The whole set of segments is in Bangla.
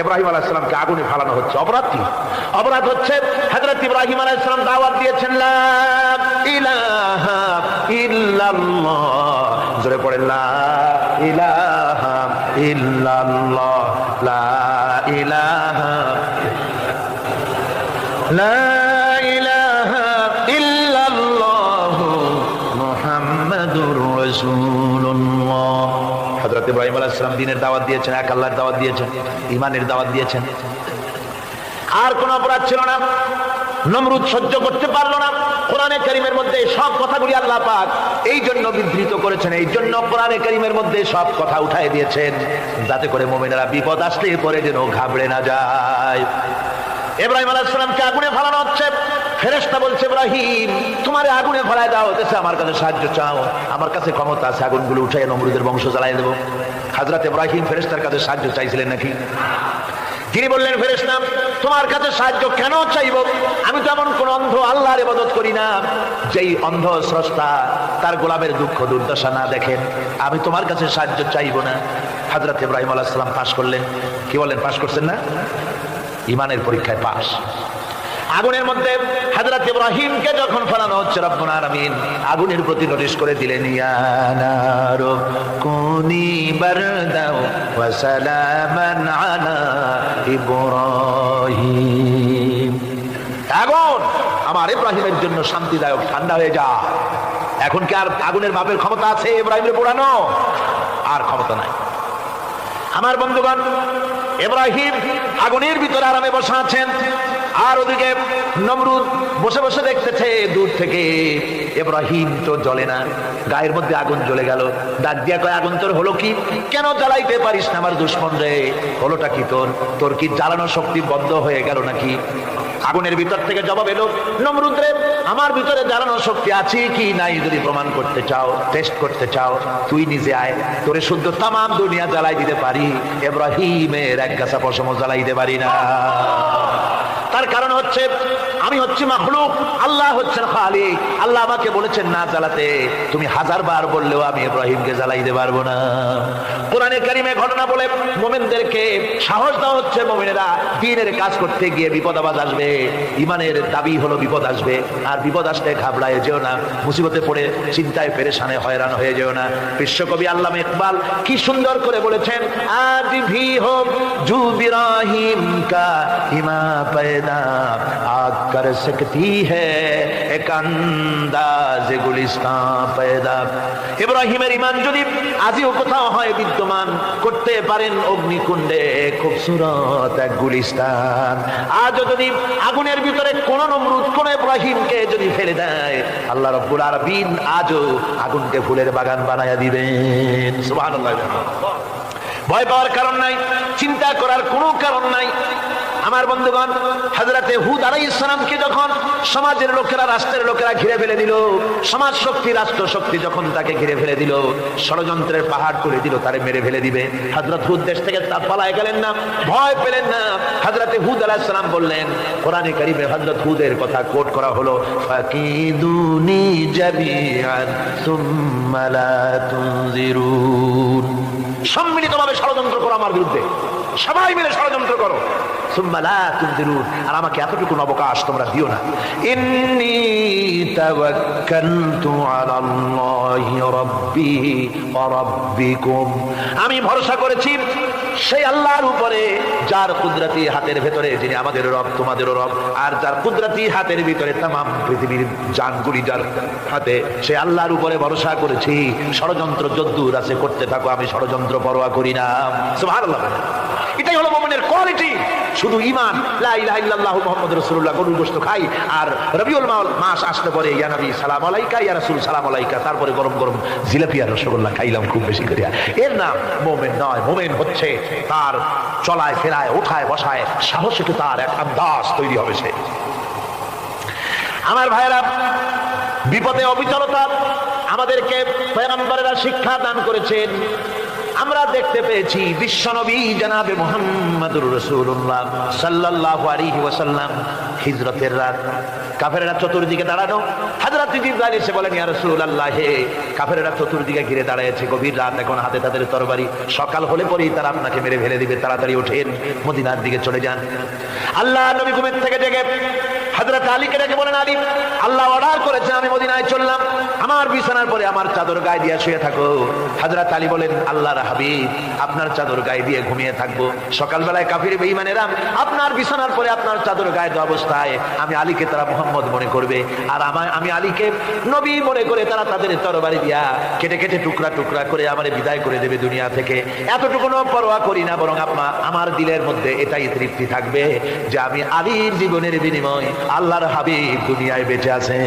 ইব্রাহিম আলাইহিস সালামকে আগুনে ফেলানো হচ্ছে। অপরাধ কি? অপরাধ হচ্ছে হযরত ইব্রাহিম আলাইহিস সালাম দাওয়াত দিয়েছেন লা ইলাহা ইল্লাল্লাহ, জোরে পড়েন লা ইলাহা ইল্লাল্লাহ, লা ইলাহা লা ইলাহা ইল্লাল্লাহ মুহাম্মাদুর রাসূলুল্লাহ। হযরত ইব্রাহিম আলাইহিস সালাম দ্বীনের দাওয়াত দিয়েছেন, এক আল্লাহর দাওয়াত দিয়েছেন, ঈমানের দাওয়াত দিয়েছেন। আর কোন অপরাধ ছিল না। নমরুদ সহ্য করতে পারলো না। কোরআনে কারীমের মধ্যে সব কথাগুলি আল্লাহ পাক এই জন্য বিধৃত করেছেন, এই জন্য কোরআনে কারীমের মধ্যে সব কথা উঠায় দিয়েছেন, যাতে করে মুমিনেরা বিপদ আসলে পরে যেন ঘাবড়ে না যায়। ইব্রাহিম আলাইহিস সালামকে আগুনে ফেলানো হচ্ছে। ফেরেশতা বলছে, ইব্রাহিম তোমারে আগুনে ফেলায় দাও, হতেছে আমার কাছে সাহায্য চাও, আমার কাছে ক্ষমতা আছে, আগুনগুলো উঠায় নমরুদের বংশ জ্বালিয়ে দেব। হযরত ইব্রাহিম ফেরেশতার কাছে সাহায্য চাইছিলেন নাকি? তিনি বললেন, ফেরেশতা তোমার কাছে সাহায্য কেন চাইব? আমি তো এমন কোন অন্ধ আল্লাহর ইবাদত করি না যেই অন্ধ স্রষ্টা তার গোলামের দুঃখ দুর্দশা না দেখেন। আমি তোমার কাছে সাহায্য চাইব না। হযরত ইব্রাহিম আলাইহিস সালাম পাশ করলেন। কি বলেন, পাশ করছেন না? ঈমানের পরীক্ষায় পাশ। আগুনের মধ্যে হযরত ইব্রাহিমকে যখন ফেলানো হচ্ছে, রব্বুল আলামিন আগুনের প্রতি নোটিশ করে দিলেন, ইয়া নারু কুনি বারদাও ওয়া সালামান আলা ইব্রাহিম। আগুন আমার ইব্রাহিমের জন্য শান্তিদায়ক, ঠান্ডা হয়ে যা। এখন কি আর আগুনের বাপের ক্ষমতা আছে ইব্রাহিমের পোড়ানো? আর ক্ষমতা নাই। আমার বন্ধুগণ, ইব্রাহিম আগুনের ভিতরে আরামে বসে আছেন, আর ওদিকে নমরুদ বসে বসে দেখতেছে দূর থেকে ইব্রাহিম তো জ্বলে না, গায়ের মধ্যে আগুন জ্বলে গেল। ডাক দিয়া কয়, আগুন তোর হলো কি? কেন জ্বালাইতে পারিস না আমার দুশমন রে? হলোটা কি তোর? তোর কি জ্বালানোর শক্তি বন্ধ হয়ে গেল নাকি? আগুনের ভিতর থেকে জবাব এলো, নমরুদ রে, আমার ভিতরে জ্বালানোর শক্তি আছে কি নাই যদি প্রমাণ করতে চাও, টেস্ট করতে চাও, তুই নিজে আয়, তোরে শুদ্ধ তামাম দুনিয়া জ্বালাই দিতে পারি, ইব্রাহিমের এক গাছা পশম জ্বালাই দিতে পারি না। তার কারণ হচ্ছে আমি হচ্ছি মাখলুক, আল্লাহ হচ্ছেন খালিক। আল্লাহ আমাকে বলেছেন না জ্বালাতে, তুমি হাজার বার বললেও আমি ইব্রাহিমকে জ্বালাইতে পারবো না। কোরআনে কারীমে ঘটনা বলে মুমিনদেরকে সাহস দেওয়া হচ্ছে, মুমিনেরা দ্বীনের কাজ করতে গিয়ে বিপদ আবাদ আসবে, ঈমানের দাবি হলো বিপদ আসবে, আর বিপদ আসলে ঘাবড়ায় যেও না, মুসিবতে পড়ে চিন্তায় পেরেশানে হয়রান হয়ে যেও না। বিশ্বকবি আল্লামা ইকবাল কি সুন্দর করে বলেছেন, আজ ভি হো জু ইব্রাহিম কা ইমা पैदा आग कर सकती है एक अंदाज गुलिस्तां पैदा। ইব্রাহিমের ঈমান যদি আজও কোথাও হয় বিদ্যমান, করতে পারেন অগ্নিকুণ্ডে খুবসুরত এক গুলিস্তান। আজও যদি আগুনের ভিতরে কোন নমরুদ কোন ইব্রাহিমকে যদি ফেলে দেয়, আল্লাহ রাব্বুল আলামিন আজও আগুনকে ফুলের বাগান বানায়া দিবেন। সুবহানাল্লাহ। ভয় পাওয়ার কারণ নাই, চিন্তা করার কোনো কারণ নাই। আমার বন্ধুগণ, হযরতে হুদ আলাইহিস সালামকে যখন সমাজের লোকেরা, রাষ্ট্রের লোকেরা ঘিরে ফেলে দিল, সমাজ শক্তি, রাষ্ট্র শক্তি যখন তাকে ঘিরে ফেলে দিল, ষড়যন্ত্রের পাহাড় তুলে দিল, তারে মেরে ফেলে দিবে, হযরত হুদ দেশ থেকে পালায় গেলেন না, ভয় পেলেন না। হযরতে হুদ আলাইহিস সালাম বললেন, কোরআনে কারীমে হযরত হুদের কথা কোট করা হলো, ফাকিদুনি জামিআন সুম্মা লা তুনজিরুন। সম্মিলিতভাবে ষড়যন্ত্র করো আমার বিরুদ্ধে, সবাই মিলে ষড়যন্ত্র করো, সুম্মা লা তুনজিরুন, আর আমাকে এতটুকু অবকাশ তোমরা দিও না। ইন্নী তাওয়াক্কালতু আলাল্লাহি রাব্বি ওয়া রাব্বিকুম, আমি ভরসা করেছি সেই আল্লাহর উপরে যার কুদরতি হাতের ভেতরে, যিনি আমাদের রব তোমাদেরও রব, আর যার কুদরতি হাতের ভিতরে তামাম পৃথিবীর জানগুলি যার হাতে, সেই আল্লাহর উপরে ভরসা করেছি। ষড়যন্ত্র যদ্দূর আছে করতে থাকো, আমি ষড়যন্ত্র পরোয়া করি না। সুবহানাল্লাহ। এটাই হলো মুমিনের কোয়ালিটি। শুধু ঈমান, লা ইলাহা ইল্লাল্লাহু মুহাম্মাদুর রাসূলুল্লাহ, গরুর গোশত খাই, আর রবিউল মাস আসলে পরে ইয়া নবী সালাম আলাইকা, ইয়া রাসূল সালাম আলাইকা, তারপরে গরম গরম জিলাপি আর রসগোল্লা খাইলাম খুব বেশি করিয়া। এর নাম মুমিন নয়। মুমিন হচ্ছে তার চলায় ফেরায়, ওঠায় বসায় সাহসে তার এক আন্দাজ তৈরি হবে সে। আমার ভাইয়েরা, বিপদে অবিচলতা আমাদেরকে পয়গম্বরেরা শিক্ষা দান করেছেন। আমরা দেখতে পেয়েছি বিশ্বনবী জনাবে মুহাম্মদুর রাসূলুল্লাহ সাল্লাল্লাহু আলাইহি ওয়াসাল্লাম হিজরতের রাত, কাফেররা চতুর্দিকে দাঁড়ানো। হযরত জিবরাইল এসে বলেন, ইয়া রাসূলুল্লাহ, হে কাফেররা চতুর্দিকে ঘিরে দাঁড়িয়েছে, গভীর রাত, এখন হাতে তাদের তরবারি, সকাল হলে পরেই তারা আপনাকে মেরে ফেলে দিবে, তাড়াতাড়ি ওঠেন, মদিনার দিকে চলে যান। আল্লাহ নবী ঘুমের থেকে জেগে হযরত আলীকে ডেকে বলেন, আলী, আল্লাহ অর্ডার করেছে আমি মদিনায় চললাম, আমার বিছানার পরে আমার চাদর গায়ে দিয়ে শুয়ে থাকো। হযরত আলী বলেন, আল্লাহর হাবিব, আপনার চাদর গায়ে দিয়ে ঘুমিয়ে থাকবো, সকালবেলায় কাফির বেঈমানেরা আপনার বিছানার পরে আপনার চাদর গায়ে দেওয়া অবস্থায় আমি আলীকে তারা মুহাম্মদ মনে করবে, আর আমি আলীকে নবী মনে করে তারা তাদের তরবারি দিয়া কেটে কেটে টুকরা টুকরা করে আমারে বিদায় করে দেবে দুনিয়া থেকে। এতটুকুনো পরোয়া করি না, বরং আমার দিলের মধ্যে এটাই তৃপ্তি থাকবে যে আমি আলীর জীবনের বিনিময় আল্লাহর হাবিব দুনিয়ায় বেঁচে আছেন।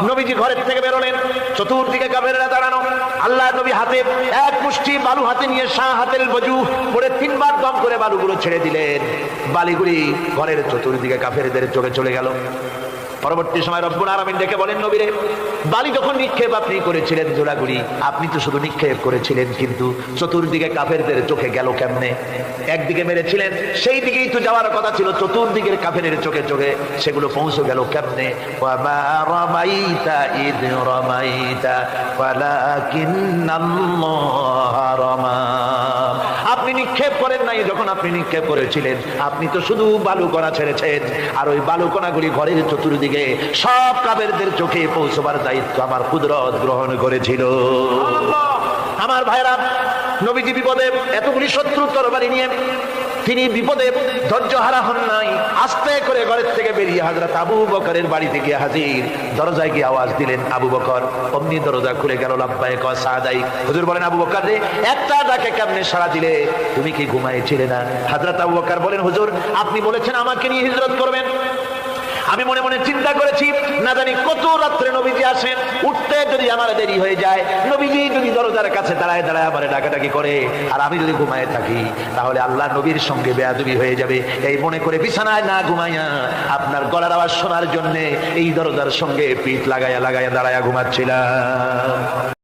নবীজি ঘরের থেকে বেরোলেন, চতুর্দিকে কাফেররা দাঁড়ানো। আল্লাহ নবী হাতে এক মুষ্টি বালু হাতে নিয়ে হাতের বজু পরে 3 বার দম করে বালুগুলো ছেড়ে দিলেন। বালিগুলি ঘরের চতুর্দিকে কাফেরদের চোখে চলে গেল। পরবর্তী সময় রব্বুল আলামিন ডেকে বলেন, নবীরে, বালি যখন নিক্ষেপ আপনি করেছিলেন জোড়াগুড়ি, আপনি তো শুধু নিক্ষেপ করেছিলেন, কিন্তু চতুর্দিকে কাফেরদের চোখে গেল কেমনে? একদিকে মেরেছিলেন, সেই দিকেই তো যাওয়ার কথা ছিল, চতুর্দিকের কাফেরের চোখে চোখে সেগুলো পৌঁছে গেল কেমনে? ওয়ামা রামাইতা ইদ রামাইতা ওয়ালাকিন্নাল্লাহ রামা। আপনি নিক্ষেপ করেন নাই, যখন আপনি নিক্ষেপ করেছিলেন আপনি তো শুধু বালুকণা ছেড়েছেন, আর ওই বালুকণাগুলি ঘরের চতুর্দিকে সব কাফেরদের চোখে পৌঁছবার দায়িত্ব আমার কুদরত গ্রহণ করেছিল। আমার ভাইরা, নবীজি বিপদে, এতগুলি শত্রু তরবারি নিয়ে তিনি বিপদে ধৈর্য হারা হন নাই। আস্তে করে ঘরের থেকে বেরিয়ে হযরত আবু বকরের বাড়িতে গিয়ে হাজির। দরজায় গিয়ে আওয়াজ দিলেন, আবু বকর। অমনি দরজা খুলে গেল, লাব্বাইক ওয়া সাদাইক। হুজুর বলেন, আবু বকর রে, একটা ডাকে কেমনে সাড়া দিলে? তুমি কি ঘুমাইছিলে না? হযরত আবু বকর বলেন, হুজুর, আপনি বলেছেন আমাকে নিয়ে হিজরত করবেন, আমি মনে মনে চিন্তা করেছি, না জানি কত রাত্রে নবীজি আসেন, উঠতে যদি আমার দেরি হয়ে যায়, নবীজি যদি দরজার কাছে দাঁড়ায় দাঁড়ায় আমার ডাকাডাকি করে, আর আমি যদি ঘুমায় থাকি, তাহলে আল্লাহ নবীর সঙ্গে বেয়াদবি হয়ে যাবে। এই মনে করে বিছানায় না ঘুমাইয়া আপনার গলার আওয়াজ শোনার জন্য এই দরজার সঙ্গে পিঠ লাগাইয়া লাগাইয়া দাঁড়াইয়া ঘুমাচ্ছিলাম।